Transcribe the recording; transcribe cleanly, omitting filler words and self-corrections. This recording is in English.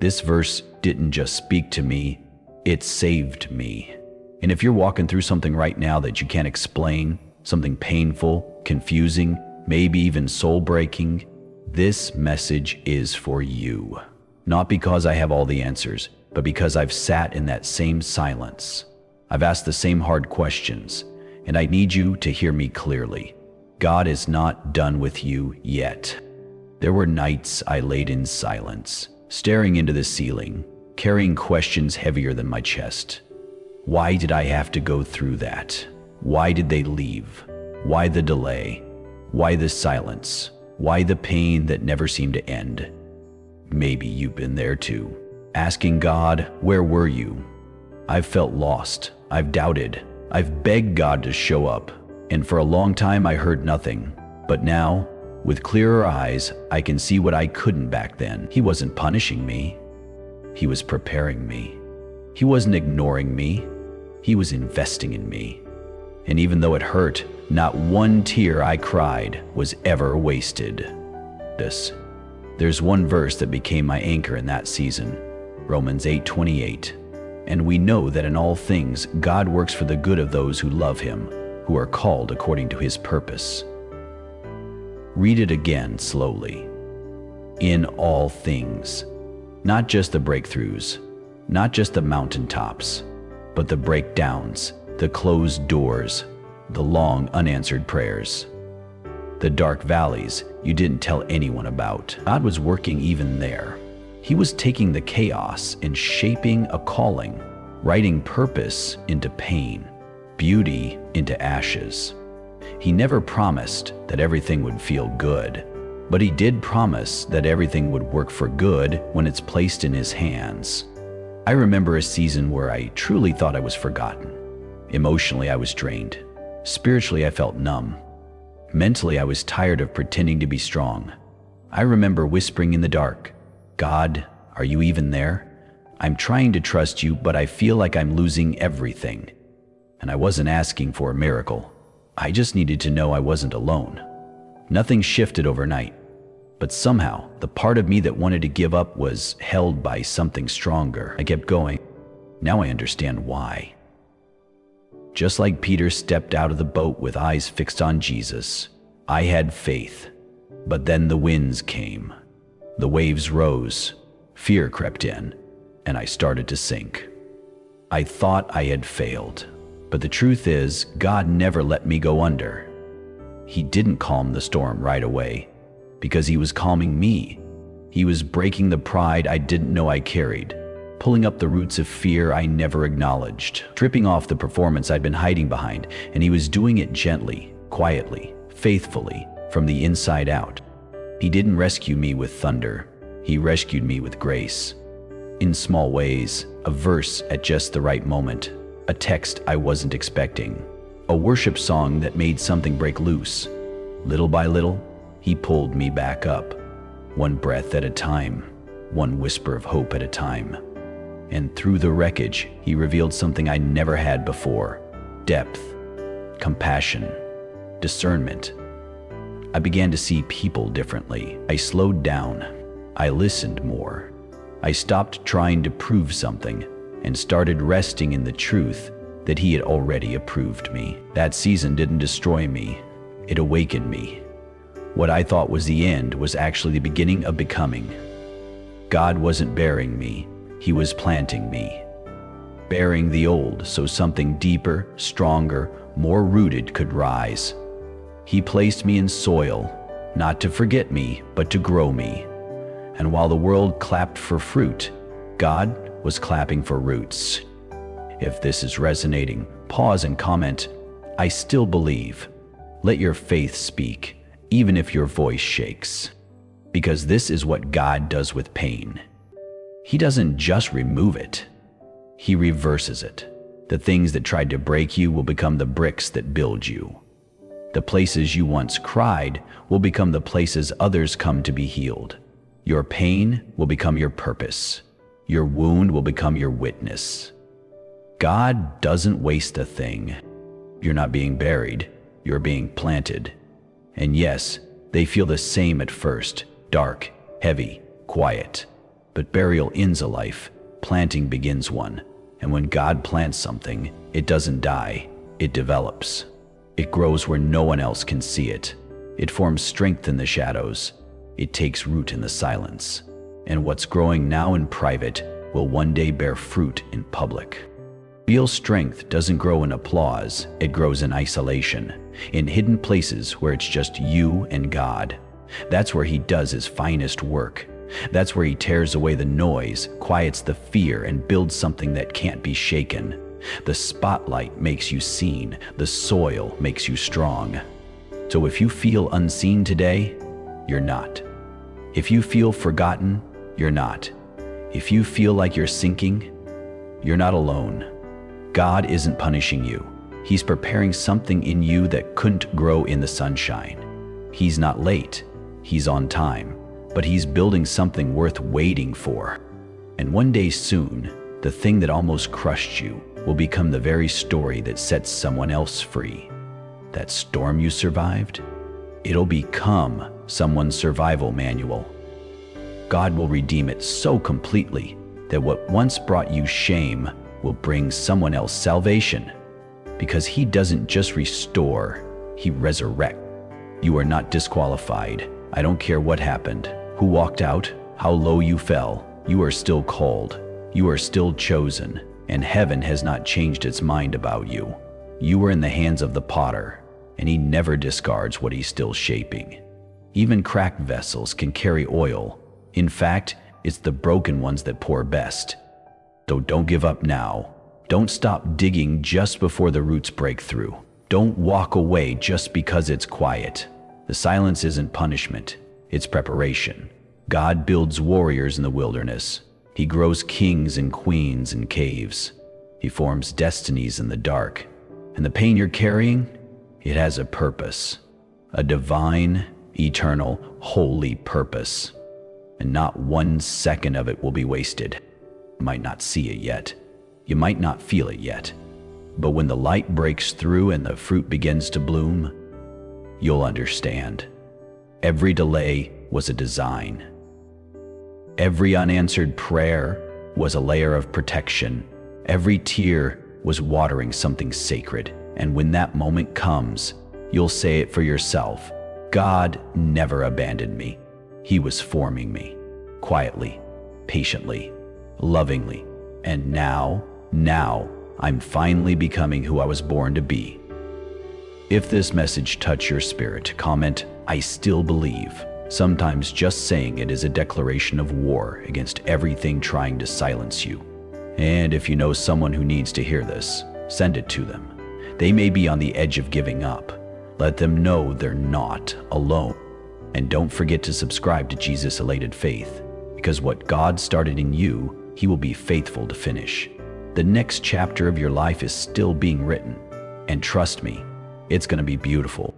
This verse didn't just speak to me, it saved me. And if you're walking through something right now that you can't explain, something painful, confusing, maybe even soul-breaking, this message is for you. Not because I have all the answers, but because I've sat in that same silence. I've asked the same hard questions, and I need you to hear me clearly. God is not done with you yet. There were nights I laid in silence, staring into the ceiling, carrying questions heavier than my chest. Why did I have to go through that? Why did they leave? Why the delay? Why the silence? Why the pain that never seemed to end? Maybe you've been there too, asking God, where were you? I've felt lost. I've doubted. I've begged God to show up. And for a long time I heard nothing. But now, with clearer eyes, I can see what I couldn't back then. He wasn't punishing me. He was preparing me. He wasn't ignoring me. He was investing in me. And even though it hurt, not one tear I cried was ever wasted. There's one verse that became my anchor in that season, Romans 8:28. And we know that in all things God works for the good of those who love him, who are called according to his purpose. Read it again slowly. In all things. Not just the breakthroughs, not just the mountaintops, but the breakdowns, the closed doors, the long unanswered prayers, the dark valleys you didn't tell anyone about. God was working even there. He was taking the chaos and shaping a calling, writing purpose into pain, beauty into ashes. He never promised that everything would feel good, but he did promise that everything would work for good when it's placed in his hands. I remember a season where I truly thought I was forgotten. Emotionally, I was drained. Spiritually, I felt numb. Mentally, I was tired of pretending to be strong. I remember whispering in the dark, God, are you even there? I'm trying to trust you, but I feel like I'm losing everything. And I wasn't asking for a miracle. I just needed to know I wasn't alone. Nothing shifted overnight, but somehow the part of me that wanted to give up was held by something stronger. I kept going. Now I understand why. Just like Peter stepped out of the boat with eyes fixed on Jesus, I had faith. But then the winds came. The waves rose. Fear crept in, and I started to sink. I thought I had failed, but the truth is, God never let me go under. He didn't calm the storm right away, because he was calming me. He was breaking the pride I didn't know I carried, pulling up the roots of fear I never acknowledged, stripping off the performance I'd been hiding behind, and he was doing it gently, quietly, faithfully, from the inside out. He didn't rescue me with thunder. He rescued me with grace. In small ways, a verse at just the right moment, a text I wasn't expecting, a worship song that made something break loose. Little by little, he pulled me back up, one breath at a time, one whisper of hope at a time. And through the wreckage, he revealed something I never had before: depth, compassion, discernment. I began to see people differently. I slowed down. I listened more. I stopped trying to prove something and started resting in the truth that he had already approved me. That season didn't destroy me. It awakened me. What I thought was the end was actually the beginning of becoming. God wasn't burying me. He was planting me. Burying the old so something deeper, stronger, more rooted could rise. He placed me in soil, not to forget me, but to grow me. And while the world clapped for fruit, God was clapping for roots. If this is resonating, pause and comment, I still believe. Let your faith speak, even if your voice shakes. Because this is what God does with pain. He doesn't just remove it. He reverses it. The things that tried to break you will become the bricks that build you. The places you once cried will become the places others come to be healed. Your pain will become your purpose. Your wound will become your witness. God doesn't waste a thing. You're not being buried, you're being planted. And yes, they feel the same at first: dark, heavy, quiet. But burial ends a life, planting begins one. And when God plants something, it doesn't die, it develops. It grows where no one else can see it. It forms strength in the shadows. It takes root in the silence. And what's growing now in private will one day bear fruit in public. Real strength doesn't grow in applause, it grows in isolation, in hidden places where it's just you and God. That's where He does His finest work. That's where He tears away the noise, quiets the fear, and builds something that can't be shaken. The spotlight makes you seen, the soil makes you strong. So if you feel unseen today, you're not. If you feel forgotten, you're not. If you feel like you're sinking, you're not alone. God isn't punishing you. He's preparing something in you that couldn't grow in the sunshine. He's not late. He's on time. But He's building something worth waiting for. And one day soon, the thing that almost crushed you will become the very story that sets someone else free. That storm you survived, it'll become someone's survival manual. God will redeem it so completely that what once brought you shame will bring someone else salvation. Because He doesn't just restore, He resurrects. You are not disqualified. I don't care what happened, who walked out, how low you fell. You are still called. You are still chosen, and heaven has not changed its mind about you. You are in the hands of the potter, and He never discards what He's still shaping. Even cracked vessels can carry oil. In fact, it's the broken ones that pour best. So don't give up now. Don't stop digging just before the roots break through. Don't walk away just because it's quiet. The silence isn't punishment, it's preparation. God builds warriors in the wilderness. He grows kings and queens in caves. He forms destinies in the dark. And the pain you're carrying, it has a purpose. A divine, eternal, holy purpose. And not 1 second of it will be wasted. You might not see it yet. You might not feel it yet. But when the light breaks through and the fruit begins to bloom, you'll understand. Every delay was a design. Every unanswered prayer was a layer of protection. Every tear was watering something sacred. And when that moment comes, you'll say it for yourself. God never abandoned me. He was forming me, quietly, patiently, lovingly. And now, I'm finally becoming who I was born to be. If this message touched your spirit, comment, "I still believe." Sometimes just saying it is a declaration of war against everything trying to silence you. And if you know someone who needs to hear this, send it to them. They may be on the edge of giving up. Let them know they're not alone. And don't forget to subscribe to Jesus Elated Faith, because what God started in you, He will be faithful to finish. The next chapter of your life is still being written. And trust me, it's going to be beautiful.